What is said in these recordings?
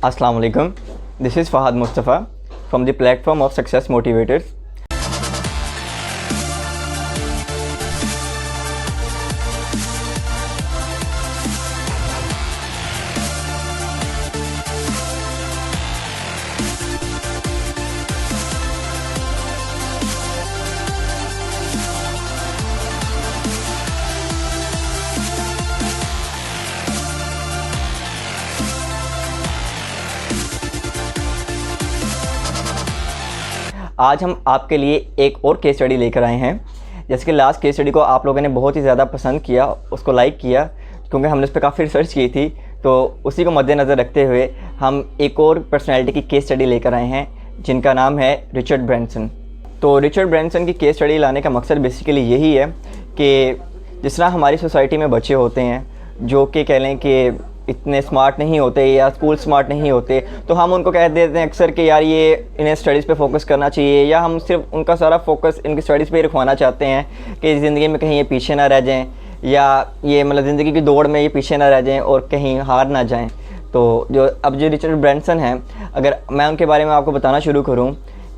Assalamu alaikum. This is Fahad Mustafa from the platform of Success Motivators. आज हम आपके लिए एक और केस स्टडी लेकर आए हैं। जैसे कि लास्ट केस स्टडी को आप लोगों ने बहुत ही ज़्यादा पसंद किया, उसको लाइक किया, क्योंकि हमने उस पर काफ़ी रिसर्च की थी। तो उसी को मद्देनज़र रखते हुए हम एक और पर्सनैलिटी की केस स्टडी लेकर आए हैं जिनका नाम है रिचर्ड ब्रैंसन। तो रिचर्ड ब्रैंसन की केस स्टडी लाने का मकसद बेसिकली यही है कि जिस तरह हमारी सोसाइटी में बच्चे होते हैं जो कि कह लें कि इतने स्मार्ट नहीं होते या स्कूल स्मार्ट नहीं होते, तो हम उनको कह देते हैं अक्सर कि यार ये इन्हें स्टडीज़ पे फोकस करना चाहिए, या हम सिर्फ उनका सारा फोकस इनकी स्टडीज़ पे ही रखवाना चाहते हैं कि ज़िंदगी में कहीं ये पीछे ना रह जाएं, या ये मतलब ज़िंदगी की दौड़ में ये पीछे ना रह जाएं और कहीं हार ना जाएं। तो जो रिचर्ड ब्रैंसन हैं, अगर मैं उनके बारे में आपको बताना शुरू करूँ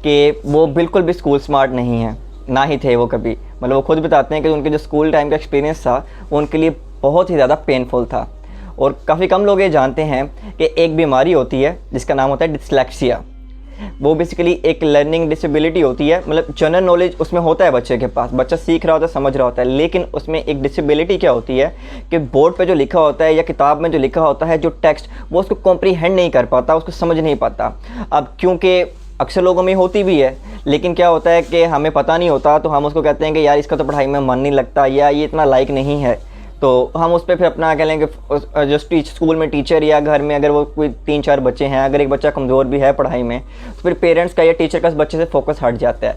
कि वो बिल्कुल भी स्कूल स्मार्ट नहीं है, ना ही थे वो कभी। मतलब वो खुद बताते हैं कि उनके जो स्कूल टाइम का एक्सपीरियंस था वो उनके लिए बहुत ही ज़्यादा पेनफुल था। और काफ़ी कम लोग ये जानते हैं कि एक बीमारी होती है जिसका नाम होता है डिस्लेक्सिया। वो बेसिकली एक लर्निंग डिसेबिलिटी होती है। मतलब जनरल नॉलेज उसमें होता है बच्चे के पास, बच्चा सीख रहा होता है, समझ रहा होता है, लेकिन उसमें एक डिसेबिलिटी क्या होती है कि बोर्ड पे जो लिखा होता है या किताब में जो लिखा होता है जो टेक्स्ट, वो उसको कॉम्प्रीहेंड नहीं कर पाता, उसको समझ नहीं पाता। अब क्योंकि अक्सर लोगों में होती भी है, लेकिन क्या होता है कि हमें पता नहीं होता, तो हम उसको कहते हैं कि यार इसका तो पढ़ाई में मन नहीं लगता, या ये इतना लाइक नहीं है। तो हम उस पर फिर अपना कह लेंगे जो स्कूल में टीचर या घर में अगर वो कोई 3-4 बच्चे हैं, अगर एक बच्चा कमज़ोर भी है पढ़ाई में, तो फिर पेरेंट्स का या टीचर का उस बच्चे से फोकस हट जाता है,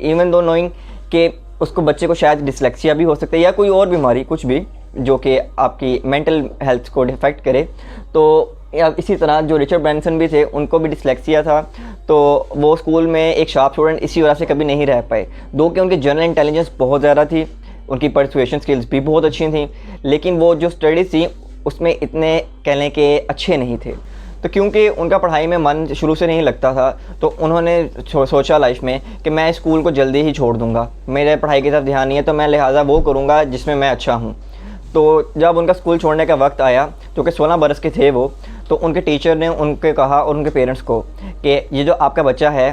इवन दो नोइंग कि उसको बच्चे को शायद डिस्लेक्सिया भी हो सकता है या कोई और बीमारी कुछ भी जो कि आपकी मेंटल हेल्थ को इफेक्ट करे। तो इसी तरह जो रिचर्ड ब्रैंसन भी थे, उनको भी डिस्लेक्सिया था। तो वो स्कूल में एक शार्प स्टूडेंट इसी वजह से कभी नहीं रह पाए, दो कि उनकी जनरल इंटेलिजेंस बहुत ज़्यादा थी, उनकी परसुएशन स्किल्स भी बहुत अच्छी थी, लेकिन वो जो स्टडीज़ थी उसमें इतने कह लें कि अच्छे नहीं थे। तो क्योंकि उनका पढ़ाई में मन शुरू से नहीं लगता था, तो उन्होंने सोचा लाइफ में कि मैं स्कूल को जल्दी ही छोड़ दूंगा, मेरे पढ़ाई की तरफ ध्यान नहीं है, तो मैं लिहाजा वो करूंगा जिसमें मैं अच्छा हूं। तो जब उनका स्कूल छोड़ने का वक्त आया, तो कि 16 बरस के थे वो, तो उनके टीचर ने उनके कहा और उनके पेरेंट्स को कि ये जो आपका बच्चा है,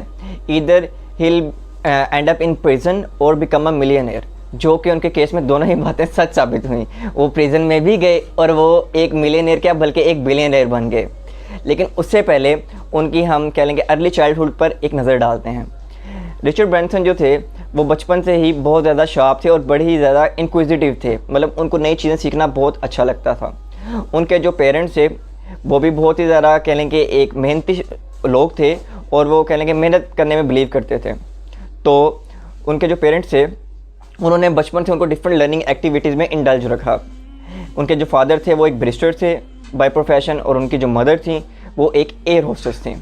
इधर हिल एंड अप इन प्रिजन और बिकम अ मिलियनेयर। जो कि उनके केस में दोनों ही बातें सच साबित हुई। वो प्रिजन में भी गए और वो एक मिलियनेयर क्या बल्कि एक बिलियनेयर बन गए। लेकिन उससे पहले उनकी हम कह लेंगे अर्ली चाइल्डहुड पर एक नज़र डालते हैं। रिचर्ड ब्रैंसन जो थे वो बचपन से ही बहुत ज़्यादा शार्प थे और बड़े ही ज़्यादा इंक्विजिटिव थे। मतलब उनको नई चीज़ें सीखना बहुत अच्छा लगता था। उनके जो पेरेंट्स थे वो भी बहुत ही ज़्यादा कह लेंगे एक मेहनती लोग थे और वो कह लेंगे मेहनत करने में बिलीव करते थे। तो उनके जो पेरेंट्स थे उन्होंने बचपन से उनको डिफरेंट लर्निंग एक्टिविटीज़ में इंडल्ज रखा। उनके जो फादर थे वो एक बैरिस्टर थे बाय प्रोफेशन, और उनकी जो मदर थी वो एक एयर होस्टेस थी।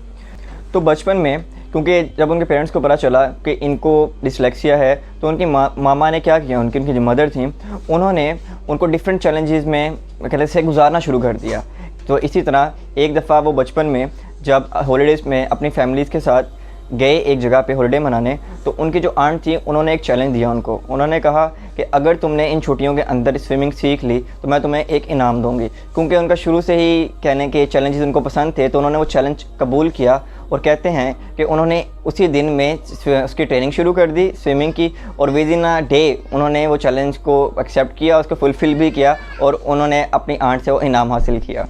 तो बचपन में क्योंकि जब उनके पेरेंट्स को पता चला कि इनको डिस्लेक्सिया है, तो उनकी मामा ने क्या किया, उनकी जो मदर थी उन्होंने उनको डिफरेंट चैलेंजेस में कहते से गुजारना शुरू कर दिया। तो इसी तरह एक दफ़ा वो बचपन में जब हॉलीडेज़ में अपनी फैमिलीज़ के साथ गए एक जगह पे हॉलीडे मनाने, तो उनकी जो आंट थी उन्होंने एक चैलेंज दिया उनको। उन्होंने कहा कि अगर तुमने इन छुट्टियों के अंदर स्विमिंग सीख ली तो मैं तुम्हें एक इनाम दूंगी। क्योंकि उनका शुरू से ही कहने के चैलेंजेस उनको पसंद थे, तो उन्होंने वो चैलेंज कबूल किया और कहते हैं कि उन्होंने उसी दिन में उसकी ट्रेनिंग शुरू कर दी स्विमिंग की, और विद इन अ डे उन्होंने वो चैलेंज को एक्सेप्ट किया, उसको फुलफ़िल भी किया और उन्होंने अपनी आंट से वो इनाम हासिल किया।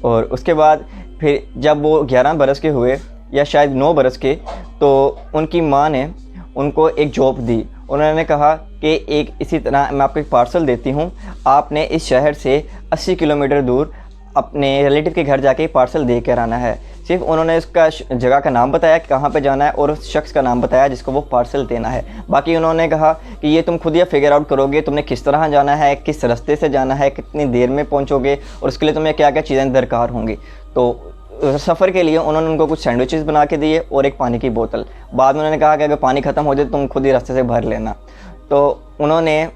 और उसके बाद फिर जब वो 11 बरस के हुए या शायद 9 बरस के, तो उनकी माँ ने उनको एक जॉब दी। उन्होंने कहा कि एक इसी तरह मैं आपको एक पार्सल देती हूँ, आपने इस शहर से 80 किलोमीटर दूर अपने रिलेटिव के घर जाके पार्सल दे कर आना है। सिर्फ उन्होंने उसका जगह का नाम बताया कि कहाँ पे जाना है और उस शख्स का नाम बताया जिसको वो पार्सल देना है। बाकी उन्होंने कहा कि ये तुम खुद ही फिगर आउट करोगे, तुमने किस तरह जाना है, किस रास्ते से जाना है, कितनी देर में पहुँचोगे और उसके लिए तुम्हें क्या क्या चीज़ें दरकार होंगी। तो सफ़र के लिए उन्होंने उनको कुछ सैंडविचेस बना के दिए और एक पानी की बोतल। बाद में उन्होंने कहा कि अगर पानी ख़त्म हो जाए तुम खुद ही रास्ते से भर लेना। तो उन्होंने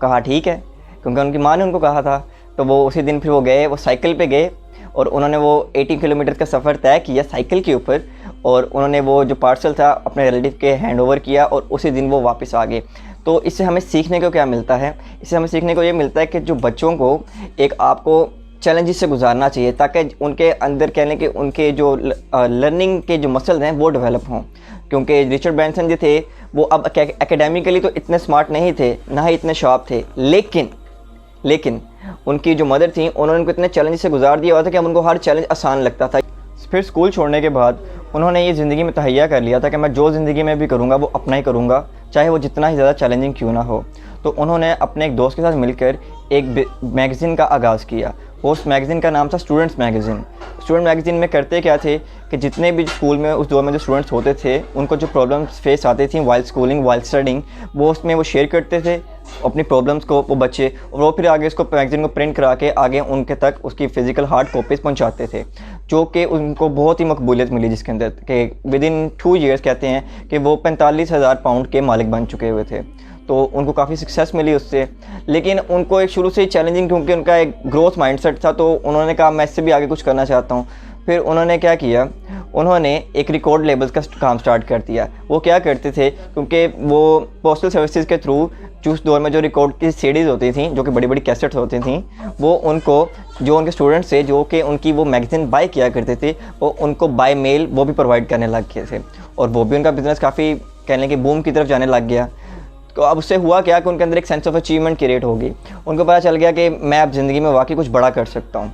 कहा ठीक है, क्योंकि उनकी माँ ने उनको कहा था। तो वो उसी दिन फिर वो गए, वो साइकिल पे गए और उन्होंने वो 80 किलोमीटर का सफ़र तय किया साइकिल के ऊपर, और उन्होंने वो जो पार्सल था अपने रिलेटिव के हैंड ओवर किया और उसी दिन वो वापस आ गए। तो इससे हमें सीखने को क्या मिलता है? इससे हमें सीखने को ये मिलता है कि जो बच्चों को एक आपको चैलेंजेस से गुजारना चाहिए, ताकि उनके अंदर कहने के उनके जो लर्निंग के जो मसल्स हैं वो डेवलप हों। क्योंकि रिचर्ड ब्रांसन जो थे वो अब एकेडमिकली तो इतने स्मार्ट नहीं थे, ना ही इतने शार्प थे, लेकिन उनकी जो मदर थी उन्होंने उनको इतने चैलेंज से गुजार दिया हुआ था कि अब उनको हर चैलेंज आसान लगता था। फिर स्कूल छोड़ने के बाद उन्होंने ये ज़िंदगी में तहैया कर लिया था कि मैं जो ज़िंदगी में भी करूँगा वो अपना ही करूँगा, चाहे वो जितना ही ज़्यादा चैलेंजिंग क्यों ना हो। तो उन्होंने अपने एक दोस्त के साथ मिलकर एक मैगज़ीन का आगाज़ किया। उस मैगज़ीन का नाम था स्टूडेंट्स मैगज़ीन। स्टूडेंट मैगज़ीन में करते क्या थे कि जितने भी स्कूल में उस दौर में जो स्टूडेंट्स होते थे उनको जो प्रॉब्लम्स फेस आती थी वाइल स्कूलिंग वाइल स्टडिंग, वो उसमें वो शेयर करते थे अपनी प्रॉब्लम्स को वो बच्चे, और वो फिर आगे उसको मैगज़ीन को प्रिंट करा के आगे उनके तक उसकी फ़िज़िकल हार्ड कॉपीज़ पहुंचाते थे, जो कि उनको बहुत ही मकबूलियत मिली, जिसके अंदर कि विद इन 2 ईयर्स कहते हैं कि वो 45,000 पाउंड के मालिक बन चुके हुए थे। तो उनको काफ़ी सक्सेस मिली उससे। लेकिन उनको एक शुरू से ही चैलेंजिंग, क्योंकि उनका एक ग्रोथ माइंडसेट था, तो उन्होंने कहा मैं इससे भी आगे कुछ करना चाहता हूँ। फिर उन्होंने क्या किया, उन्होंने एक रिकॉर्ड लेबल्स का काम स्टार्ट कर दिया। वो क्या करते थे, क्योंकि वो पोस्टल सर्विसेज के थ्रू उस दौर में जो रिकॉर्ड की सीडीज़ होती थी, जो कि बड़ी बड़ी कैसेट्स होती थी, वो उनको जो उनके स्टूडेंट्स थे जो कि उनकी वो मैगज़ीन बाय किया करते थे, वो उनको बाय मेल वो भी प्रोवाइड करने लग गए थे, और वो भी उनका बिज़नेस काफ़ी कहने के बूम की तरफ जाने लग गया। तो अब उससे हुआ क्या कि उनके अंदर एक सेंस ऑफ अचीवमेंट क्रिएट होगी। उनको पता चल गया कि मैं अब ज़िंदगी में वाकई कुछ बड़ा कर सकता हूँ।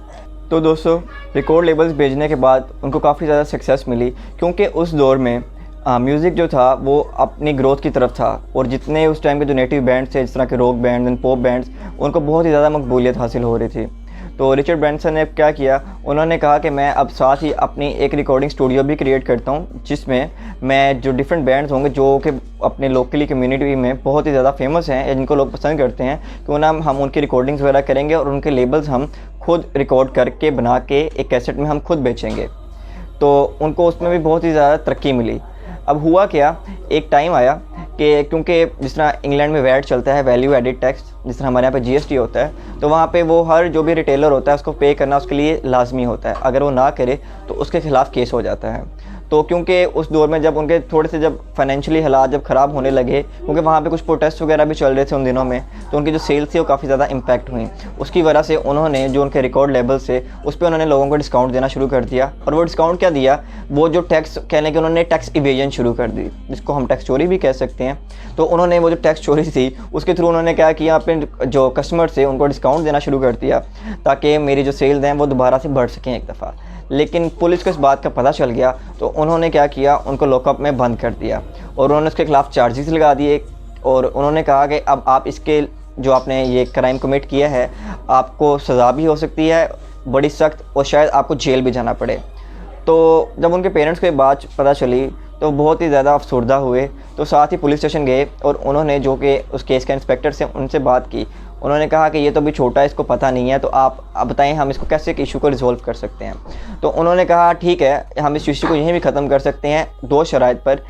तो दोस्तों, रिकॉर्ड लेबल्स भेजने के बाद उनको काफ़ी ज़्यादा सक्सेस मिली, क्योंकि उस दौर में म्यूज़िक जो था वो अपनी ग्रोथ की तरफ था, और जितने उस टाइम के जो नेटिव बैंड्स थे जिस तरह के rock bands and pop bands, उनको बहुत ही ज़्यादा मकबूलियत हासिल हो रही थी। तो रिचर्ड ब्रांसन ने क्या किया, उन्होंने कहा कि मैं अब साथ ही अपनी एक रिकॉर्डिंग स्टूडियो भी क्रिएट करता हूँ, जिसमें मैं जो डिफरेंट बैंड्स होंगे जो कि अपने लोकली कम्युनिटी में बहुत ही ज़्यादा फेमस हैं या जिनको लोग पसंद करते हैं, क्यों ना हम उनकी रिकॉर्डिंग्स वगैरह करेंगे और उनके लेबल्स हम खुद रिकॉर्ड करके बना के एक कैसेट में हम खुद बेचेंगे। तो उनको उसमें भी बहुत ही ज़्यादा तरक्की मिली। अब हुआ क्या, एक टाइम आया कि क्योंकि जिस तरह इंग्लैंड में वैट चलता है, वैल्यू एडिड टैक्स, जिस तरह हमारे यहाँ पे जीएसटी होता है, तो वहाँ पे वो हर जो भी रिटेलर होता है उसको पे करना उसके लिए लाजमी होता है। अगर वो ना करे तो उसके ख़िलाफ़ केस हो जाता है। तो क्योंकि उस दौर में जब उनके थोड़े से जब फाइनेंशियली हालात जब ख़राब होने लगे, क्योंकि वहाँ पे कुछ प्रोटेस्ट वगैरह भी चल रहे थे उन दिनों में, तो उनकी जो सेल्स थी वो काफ़ी ज़्यादा इम्पैक्ट हुई। उसकी वजह से उन्होंने जो उनके रिकॉर्ड लेबल्स थे उस पर उन्होंने लोगों को डिस्काउंट देना शुरू कर दिया। और वो डिस्काउंट क्या दिया, वो जो टैक्स कहने के उन्होंने टैक्स इवेजन शुरू कर दी, जिसको हम टैक्स चोरी भी कह सकते हैं। तो उन्होंने वो जो टैक्स चोरी थी उसके थ्रू उन्होंने क्या किया, अपने जो कस्टमर थे उनको डिस्काउंट देना शुरू कर दिया, ताकि मेरी जो सेल्स हैं वो दोबारा से बढ़ सकें एक दफ़ा। लेकिन पुलिस को इस बात का पता चल गया, तो उन्होंने क्या किया, उनको लॉकअप में बंद कर दिया और उन्होंने उसके खिलाफ़ चार्जेस लगा दिए। और उन्होंने कहा कि अब आप इसके जो आपने ये क्राइम कमिट किया है, आपको सज़ा भी हो सकती है बड़ी सख्त, और शायद आपको जेल भी जाना पड़े। तो जब उनके पेरेंट्स को ये बात पता चली तो बहुत ही ज़्यादा अफसरदा हुए। तो साथ ही पुलिस स्टेशन गए और उन्होंने जो कि उस केस के इंस्पेक्टर से उनसे बात की। उन्होंने कहा कि ये तो भी छोटा है, इसको पता नहीं है, तो आप बताएं हम इसको कैसे इशू को रिजॉल्व कर सकते हैं। तो उन्होंने कहा ठीक है, हम इस इशू को यहीं भी ख़त्म कर सकते हैं 2 शराइत पर।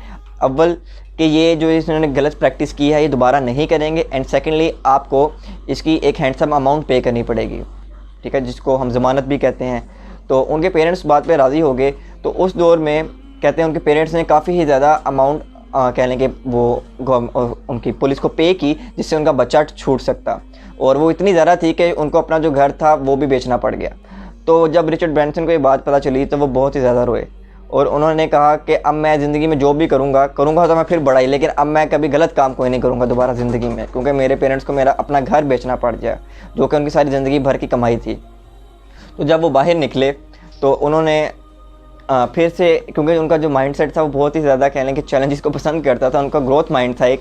अव्वल कि ये जो इन्होंने गलत प्रैक्टिस की है ये दोबारा नहीं करेंगे, एंड सेकेंडली आपको इसकी एक हैंडसम अमाउंट पे करनी पड़ेगी, ठीक है, जिसको हम ज़मानत भी कहते हैं। तो उनके पेरेंट्स बात पे राज़ी हो गए। तो उस दौर में कहते हैं उनके पेरेंट्स ने काफ़ी ही ज़्यादा अमाउंट कहने के वो उनकी पुलिस को पे की, जिससे उनका बच्चा छूट सकता, और वो इतनी ज़्यादा थी कि उनको अपना जो घर था वो भी बेचना पड़ गया। तो जब रिचर्ड ब्रांसन को ये बात पता चली तो वो बहुत ही ज़्यादा रोए, और उन्होंने कहा कि अब मैं ज़िंदगी में जो भी करूँगा तो मैं फिर बढ़ाई, लेकिन अब मैं कभी गलत काम कोई नहीं करूँगा दोबारा ज़िंदगी में, क्योंकि मेरे पेरेंट्स को मेरा अपना घर बेचना पड़ जाए, जो कि उनकी सारी ज़िंदगी भर की कमाई थी। तो जब वो बाहर निकले तो उन्होंने फिर से, क्योंकि उनका जो माइंडसेट था वो बहुत ही ज़्यादा कहने के चैलेंजेस को पसंद करता था, उनका ग्रोथ माइंड था एक।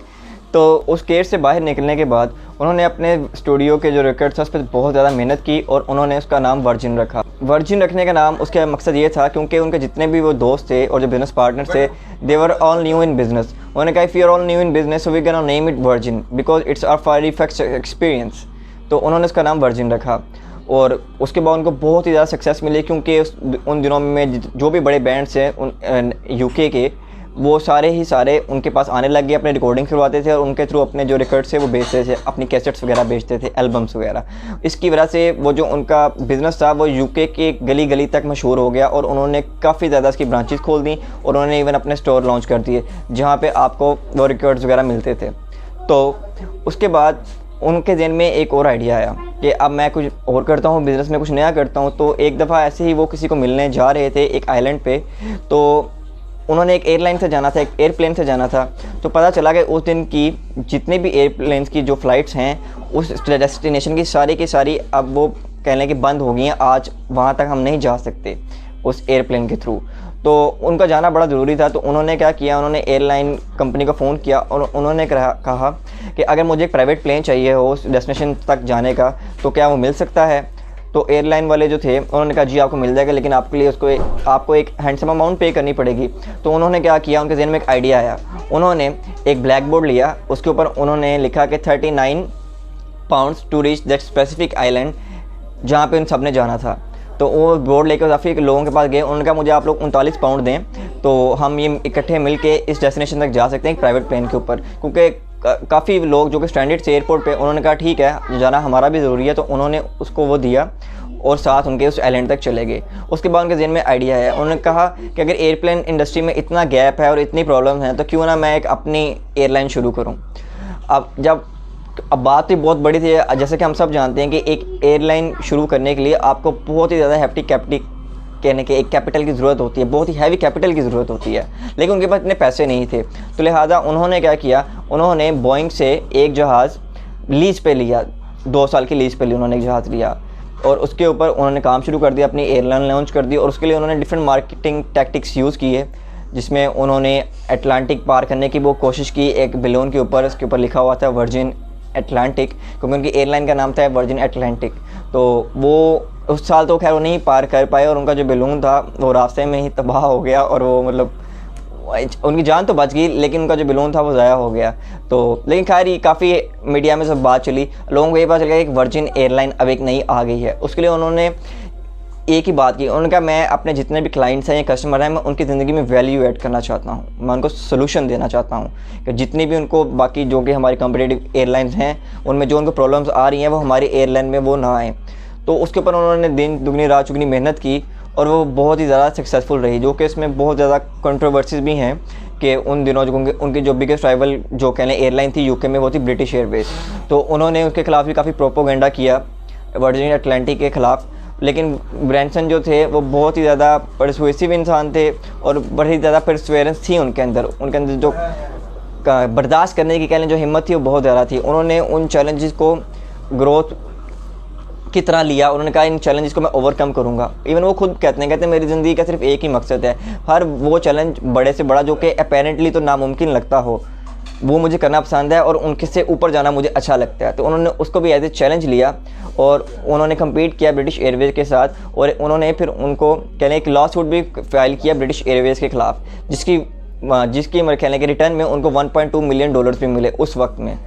तो उस केस से बाहर निकलने के बाद उन्होंने अपने स्टूडियो के जो रिकॉर्ड था उस पर बहुत ज़्यादा मेहनत की, और उन्होंने उसका नाम वर्जिन रखा। वर्जिन रखने का नाम उसका मकसद ये था क्योंकि उनके जितने भी वो दोस्त थे और जो बिज़नेस पार्टनर थे, they were all new in business. उन्होंने कहा if you are all new in business so we can name it virgin because it's our very first experience. तो उन्होंने उसका नाम वर्जिन रखा, और उसके बाद उनको बहुत ही ज़्यादा सक्सेस मिली, क्योंकि उन दिनों में जो भी बड़े बैंड्स हैं उन यूके के, वो सारे ही सारे उनके पास आने लग गए, अपने रिकॉर्डिंग करवाते थे और उनके थ्रू अपने जो रिकॉर्ड्स थे वो बेचते थे, अपनी कैसेट्स वगैरह बेचते थे, एल्बम्स वगैरह। इसकी वजह से वो जो उनका बिज़नेस था वो यूके के गली गली तक मशहूर हो गया और उन्होंने काफ़ी ज़्यादा इसकी ब्रांचेस खोल दी और उन्होंने इवन अपने स्टोर लॉन्च कर दिए जहाँ पर आपको वो रिकॉर्ड्स वगैरह मिलते थे। तो उसके बाद उनके ज़हन में एक और आइडिया आया कि अब मैं कुछ और करता हूँ, बिज़नेस में कुछ नया करता हूँ। तो एक दफ़ा ऐसे ही वो किसी को मिलने जा रहे थे एक आइलैंड पे, तो उन्होंने एक एयरलाइन से जाना था, एक एयरप्लेन से जाना था। तो पता चला कि उस दिन की जितने भी एयरप्लेन्स की जो फ़्लाइट्स हैं उस डेस्टिनेशन की सारी अब वो कह लें कि बंद हो गई हैं, आज वहाँ तक हम नहीं जा सकते उस एयरप्लेन के थ्रू। तो उनका जाना बड़ा ज़रूरी था। तो उन्होंने क्या किया, उन्होंने एयरलाइन कंपनी को फ़ोन किया और उन्होंने कहा कि अगर मुझे एक प्राइवेट प्लेन चाहिए हो उस डेस्टिनेशन तक जाने का तो क्या वो मिल सकता है। तो एयरलाइन वाले जो थे उन्होंने कहा जी आपको मिल जाएगा, लेकिन आपके लिए आपको एक हैंडसम अमाउंट पे करनी पड़ेगी। तो उन्होंने क्या किया, उनके ज़हन में एक आइडिया आया। उन्होंने एक ब्लैक बोर्ड लिया, उसके ऊपर उन्होंने लिखा कि 39 pounds to reach that specific island जहाँ पे उन सब ने जाना था। तो वो बोर्ड लेकर काफ़ी लोगों के पास गए, उन्होंने कहा मुझे आप लोग 39 पाउंड दें तो हम ये इकट्ठे मिल के इस डेस्टिनेशन तक जा सकते हैं एक प्राइवेट प्लेन के ऊपर। क्योंकि काफ़ी लोग जो कि स्टैंडर्ड से एयरपोर्ट पे, उन्होंने कहा ठीक है जाना हमारा भी ज़रूरी है। तो उन्होंने उसको वो दिया और साथ उनके उस आइलैंड तक चले गए। उसके बाद उनके ज़हन में आइडिया है, उन्होंने कहा कि अगर एयरप्लेन इंडस्ट्री में इतना गैप है और इतनी प्रॉब्लम है तो क्यों ना मैं एक अपनी एयरलाइन शुरू करूँ। अब बात तो बहुत बड़ी थी, जैसे कि हम सब जानते हैं कि एक एयरलाइन शुरू करने के लिए आपको बहुत ही ज़्यादा हैफ्टी कहने के एक कैपिटल की ज़रूरत होती है, बहुत ही हैवी कैपिटल की ज़रूरत होती है, लेकिन उनके पास इतने पैसे नहीं थे। तो लिहाजा उन्होंने क्या किया, उन्होंने बोइंग से एक जहाज़ लीज़ पे लिया, 2 साल की लीज़ पे ली उन्होंने एक जहाज़ लिया और उसके ऊपर उन्होंने काम शुरू कर दिया, अपनी एयरलाइन लॉन्च कर दी। और उसके लिए उन्होंने डिफरेंट मार्केटिंग टैक्टिक्स यूज़ किए, जिसमें उन्होंने अटलांटिक पार करने की वो कोशिश की एक बैलून के ऊपर, उसके ऊपर लिखा हुआ था वर्जिन अटलांटिक, क्योंकि उनकी एयरलाइन का नाम था वर्जिन अटलांटिक। तो वो उस साल तो खैर वो नहीं पार कर पाए और उनका जो बैलून था वो रास्ते में ही तबाह हो गया और वो मतलब उनकी जान तो बच गई लेकिन उनका जो बैलून था वो ज़ाया हो गया। तो लेकिन खैर ये काफ़ी मीडिया में सब बात चली, लोगों को ये पता चल गया कि वर्जिन एयरलाइन अब एक नई आ गई है। उसके लिए उन्होंने एक ही बात की, उन्होंने कहा मैं अपने जितने भी क्लाइंट्स हैं या कस्टमर हैं मैं उनकी ज़िंदगी में वैल्यू ऐड करना चाहता हूँ, मैं उनको सोल्यूशन देना चाहता हूँ कि जितनी भी उनको बाकी जो कि हमारी कॉम्पिटिटिव एयरलाइंस हैं उनमें जो उनको प्रॉब्लम्स आ रही हैं वो हमारी एयरलाइन में वो ना आए। तो उसके ऊपर उन्होंने दिन दुगनी रात चुगनी मेहनत की और वो बहुत ही ज़्यादा सक्सेसफुल रही, जो कि इसमें बहुत ज़्यादा कंट्रोवर्सीज भी हैं कि उन दिनों जो उनकी जो बिगेस्ट राइवल जो कहने एयरलाइन थी यूके में वो थी ब्रिटिश एयरवेज। तो उन्होंने उसके खिलाफ भी काफ़ी प्रोपोगेंडा किया वर्जिन अटलांटिक के ख़िलाफ़। लेकिन ब्रैंसन जो थे वो बहुत ही ज़्यादा परसुएसिव इंसान थे और बड़ी ज़्यादा परसुएरेंस थी उनके अंदर जो बर्दाश्त करने की कह लें जो हिम्मत थी वो बहुत ज़्यादा थी। उन्होंने उन चैलेंजेस को ग्रोथ की तरह लिया, उन्होंने कहा इन चैलेंजेस को मैं ओवरकम करूंगा। इवन वो खुद कहते हैं मेरी ज़िंदगी का सिर्फ एक ही मकसद है, हर वो चैलेंज बड़े से बड़ा जो कि अपेरेंटली तो नामुमकिन लगता हो वो मुझे करना पसंद है और उनके से ऊपर जाना मुझे अच्छा लगता है। तो उन्होंने उसको भी एज ए चैलेंज लिया और उन्होंने कम्पीट किया ब्रिटिश एयरवेज के साथ और उन्होंने फिर उनको कहने एक लॉ सूट भी फाइल किया ब्रिटिश एयरवेज के ख़िलाफ़, जिसकी मेरे कहने के रिटर्न में उनको $1.2 मिलियन भी मिले उस वक्त में।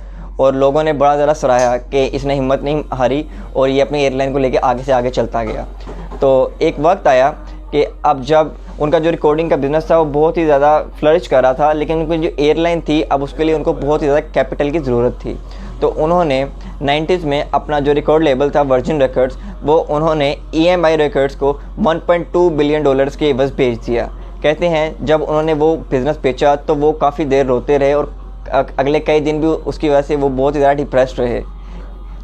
और लोगों ने बड़ा ज़्यादा सराहा कि इसने हिम्मत नहीं हारी और ये अपनी एयरलाइन को लेके आगे से आगे चलता गया। तो एक वक्त आया कि अब जब उनका जो रिकॉर्डिंग का बिज़नेस था वो बहुत ही ज़्यादा फ्लरिश कर रहा था, लेकिन उनकी जो एयरलाइन थी अब उसके लिए उनको बहुत ही ज़्यादा कैपिटल की ज़रूरत थी। तो उन्होंने 90s में अपना जो रिकॉर्ड लेबल था वर्जिन रिकॉर्ड्स वो उन्होंने EMI रिकॉर्ड्स को $1.2 बिलियन के एवज़ बेच दिया। कहते हैं जब उन्होंने वो बिज़नेस बेचा तो वो काफ़ी देर रोते रहे और अगले कई दिन भी उसकी वजह से वो बहुत ही ज़्यादा डिप्रेस्ड रहे,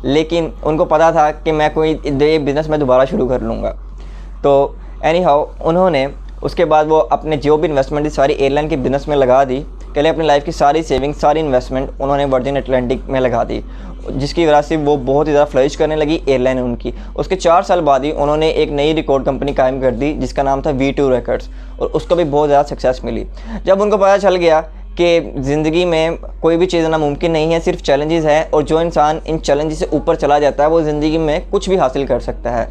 लेकिन उनको पता था कि मैं कोई ये बिज़नेस मैं दोबारा शुरू कर लूँगा। तो एनी हाउ उन्होंने उसके बाद वो अपने जो भी इन्वेस्टमेंट सारी एयरलाइन के बिज़नेस में लगा दी, पहले अपनी लाइफ की सारी सेविंग्स सारी इन्वेस्टमेंट उन्होंने वर्जिन अटलांटिक में लगा दी, जिसकी वजह से वो बहुत ही ज़्यादा फ्लरिश करने लगी एयरलाइन उनकी। उसके 4 साल बाद ही उन्होंने एक नई रिकॉर्ड कंपनी कायम कर दी जिसका नाम था V2 रिकॉर्ड्स और उसको भी बहुत ज़्यादा सक्सेस मिली। जब उनको पता चल गया कि ज़िंदगी में कोई भी चीज़ नामुमकिन नहीं है, सिर्फ चैलेंजेस हैं और जो इंसान इन चैलेंजेस से ऊपर चला जाता है वो ज़िंदगी में कुछ भी हासिल कर सकता है।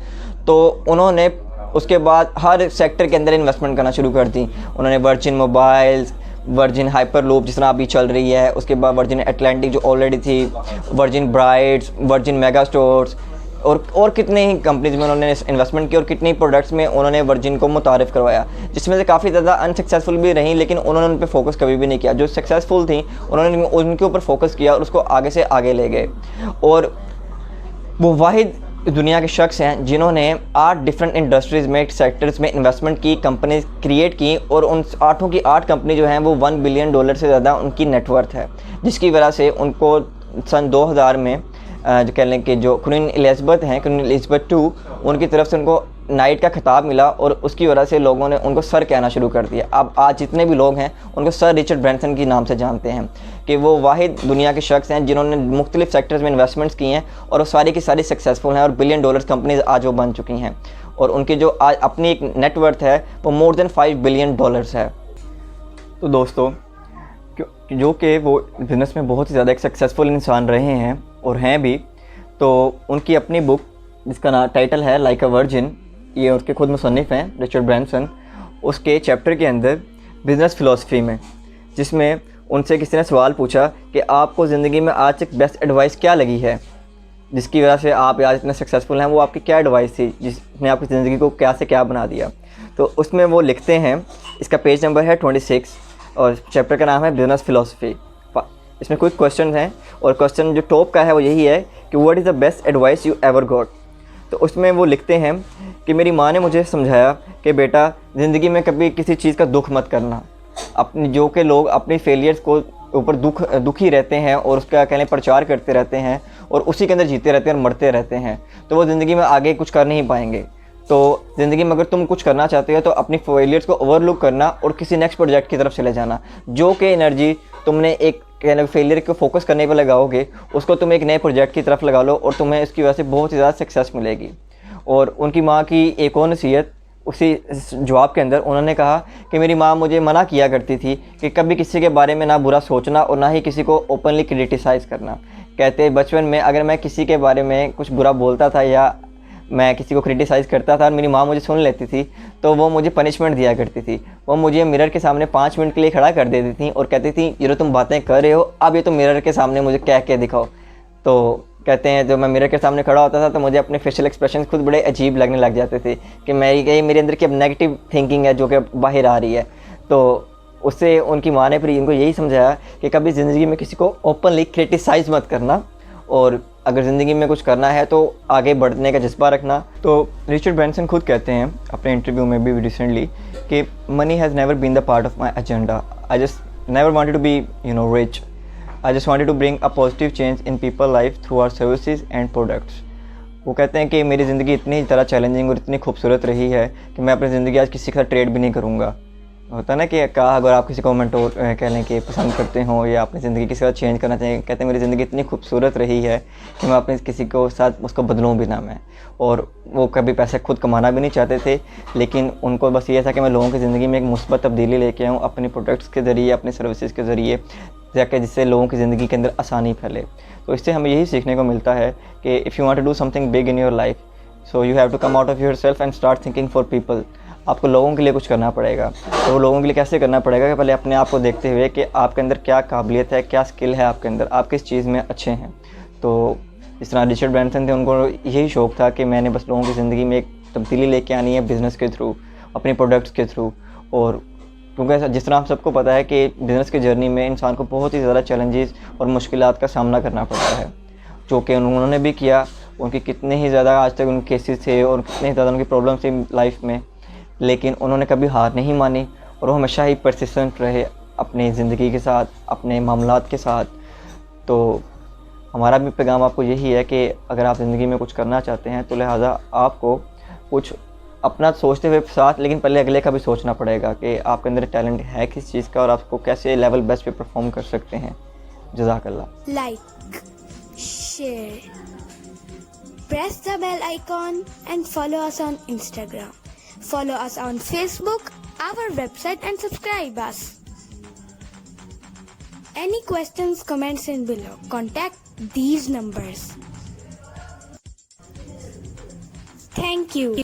तो उन्होंने उसके बाद हर सेक्टर के अंदर इन्वेस्टमेंट करना शुरू कर दी। उन्होंने वर्जिन मोबाइल्स, वर्जिन हाइपरलूप जिस तरह अभी चल रही है, उसके बाद वर्जिन अटलांटिक जो ऑलरेडी थी, virgin brides, virgin mega stores, और कितने ही कंपनीज में उन्होंने इन्वेस्टमेंट की और कितनी प्रोडक्ट्स में उन्होंने वर्जिन को मुतारिफ़ करवाया, जिसमें से काफ़ी ज़्यादा अनसक्सेसफुल भी रहीं, लेकिन उन्होंने उन पर फोकस कभी भी नहीं किया। जो सक्सेसफुल थी उन्होंने उनके ऊपर फोकस किया और उसको आगे से आगे ले गए। और वो वाहिद दुनिया के शख्स हैं जिन्होंने 8 डिफरेंट इंडस्ट्रीज़ में, सेक्टर्स में इन्वेस्टमेंट की, कंपनीज क्रिएट की, और उन 8 की 8 कंपनी जो हैं वो $1 बिलियन से ज़्यादा उनकी नेटवर्थ है, जिसकी वजह से उनको सन 2000 में जो कह लें कि जो क्वीन एलिज़ाबेथ हैं, क्वीन एलिज़ाबेथ II, उनकी तरफ से उनको नाइट का खिताब मिला, और उसकी वजह से लोगों ने उनको सर कहना शुरू कर दिया। अब आज जितने भी लोग हैं उनको सर रिचर्ड ब्रैंसन के नाम से जानते हैं, कि वो वाहिद दुनिया के शख्स हैं जिन्होंने मुख्तलिफ सेक्टर्स में इन्वेस्टमेंट्स की हैं, और वो सारी की सारी सक्सेसफुल हैं, और $1 बिलियन कंपनीज आज वो बन चुकी हैं, और उनकी जो आज अपनी एक नेटवर्थ है वो more than $5 बिलियन है। तो दोस्तों, जो कि वो बिज़नेस में बहुत ही ज़्यादा एक सक्सेसफुल इंसान रहे हैं और हैं भी, तो उनकी अपनी बुक जिसका नाम टाइटल है लाइक अ वर्जिन, ये उसके खुद मुसन्निफ़ हैं रिचर्ड ब्रैंसन, उसके चैप्टर के अंदर बिज़नेस फ़िलासफ़ी में, जिसमें उनसे किसी ने सवाल पूछा कि आपको ज़िंदगी में आज तक बेस्ट एडवाइस क्या लगी है, जिसकी वजह से आप आज इतने सक्सेसफुल हैं, वो आपकी क्या एडवाइस थी जिसने आपकी ज़िंदगी को क्या से क्या बना दिया। तो उसमें वो लिखते हैं, इसका पेज नंबर है 26 और चैप्टर का नाम है बिज़नेस फ़िलासफ़ी। इसमें कुछ क्वेश्चन हैं, और क्वेश्चन जो टॉप का है वो यही है कि what is the best advice you ever got. तो उसमें वो लिखते हैं कि मेरी माँ ने मुझे समझाया कि बेटा, ज़िंदगी में कभी किसी चीज़ का दुख मत करना। अपनी जो कि लोग अपनी फेलियर्स को ऊपर दुखी रहते हैं और उसका कहने प्रचार करते रहते हैं और उसी के अंदर जीते रहते हैं और मरते रहते हैं, तो वो ज़िंदगी में आगे कुछ कर नहीं पाएंगे। तो ज़िंदगी में अगर तुम कुछ करना चाहते हो तो अपनी फेलियर्स को ओवरलुक करना और किसी नेक्स्ट प्रोजेक्ट की तरफ चले जाना। जो कि एनर्जी तुमने एक कहने फेलियर को फोकस करने पर लगाओगे, उसको तुम एक नए प्रोजेक्ट की तरफ लगा लो और तुम्हें इसकी वजह से बहुत ही ज़्यादा सक्सेस मिलेगी। और उनकी माँ की एक और नसीहत उसी जवाब के अंदर उन्होंने कहा कि मेरी माँ मुझे मना किया करती थी कि कभी किसी के बारे में ना बुरा सोचना और ना ही किसी को ओपनली क्रिटिसाइज़ करना। कहते बचपन में अगर मैं किसी के बारे में कुछ बुरा बोलता था या मैं किसी को क्रिटिसाइज़ करता था और मेरी माँ मुझे सुन लेती थी, तो वो मुझे पनिशमेंट दिया करती थी। वो मुझे मिरर के सामने 5 मिनट के लिए खड़ा कर देती थी और कहती थी, ये जो तुम बातें कर रहे हो अब ये तो मिरर के सामने मुझे कह के दिखाओ। तो कहते हैं जब मैं मिरर के सामने खड़ा होता था तो मुझे अपने फेशियल एक्सप्रेशन खुद बड़े अजीब लगने लग जाते थे कि मेरे अंदर की अब नेगेटिव थिंकिंग है जो कि बाहर आ रही है। तो उससे उनकी माँ ने फिर इनको यही समझाया कि कभी ज़िंदगी में किसी को ओपनली क्रिटिसाइज़ मत करना, और अगर ज़िंदगी में कुछ करना है तो आगे बढ़ने का जज्बा रखना। तो रिचर्ड ब्रैंसन खुद कहते हैं अपने इंटरव्यू में भी रिसेंटली कि money has never been the part of my agenda, I just never wanted to be rich, I just wanted to bring a positive change in people life through our services and products. वो कहते हैं कि मेरी ज़िंदगी इतनी ज़्यादा challenging और इतनी खूबसूरत रही है कि मैं अपनी ज़िंदगी आज किसी के साथ ट्रेड भी नहीं करूँगा। होता है ना कि कहा अगर आप किसी को मेंटोर कह लें कि पसंद करते हो या अपनी ज़िंदगी किसी का चेंज करना चाहिए, कहते हैं मेरी ज़िंदगी इतनी खूबसूरत रही है कि मैं अपने किसी को साथ उसको बदलूँ भी ना मैं। और वो कभी पैसे खुद कमाना भी नहीं चाहते थे, लेकिन उनको बस ये था कि मैं लोगों की ज़िंदगी में एक मुस्बत तब्दीली लेके आऊँ अपने प्रोडक्ट्स के ज़रिए, अपनी सर्विसेज के ज़रिए, जाके जिससे लोगों की ज़िंदगी के अंदर आसानी फैले। तो इससे हमें यही सीखने को मिलता है कि if you want to do something big in your life, so you have to come out of your self and start thinking for people. आपको लोगों के लिए कुछ करना पड़ेगा। तो वो लोगों के लिए कैसे करना पड़ेगा कि पहले अपने आप को देखते हुए कि आपके अंदर क्या काबिलियत है, क्या स्किल है आपके अंदर, आप किस चीज़ में अच्छे हैं। तो इस तरह रिचर्ड ब्रैंसन थे, उनको यही शौक़ था कि मैंने बस लोगों की ज़िंदगी में एक तब्दीली लेके आनी है बिज़नेस के थ्रू, अपने प्रोडक्ट्स के थ्रू। और क्योंकि जिस तरह हम सबको पता है कि बिज़नेस की जर्नी में इंसान को बहुत ही ज़्यादा चैलेंजेस और मुश्किलात का सामना करना पड़ता है, जो कि उन्होंने भी किया। उनके कितने ही ज़्यादा आज तक उनके केसेस थे और कितने ही ज़्यादा उनकी प्रॉब्लम्स थी लाइफ में, लेकिन उन्होंने कभी हार नहीं मानी और वो हमेशा ही परसिस्टेंट रहे अपनी ज़िंदगी के साथ, अपने मामलात के साथ। तो हमारा भी पैगाम आपको यही है कि अगर आप ज़िंदगी में कुछ करना चाहते हैं तो लिहाजा आपको कुछ अपना सोचते हुए साथ, लेकिन पहले अगले का भी सोचना पड़ेगा कि आपके अंदर टैलेंट है किस चीज़ का और आपको कैसे लेवल बेस्ट पे परफॉर्म कर सकते हैं। जज़ाकल्लाह। Like, share, press the bell icon and follow us on Instagram. Follow us on Facebook, our website and subscribe us. Any questions, comments in below. Contact these numbers. Thank you.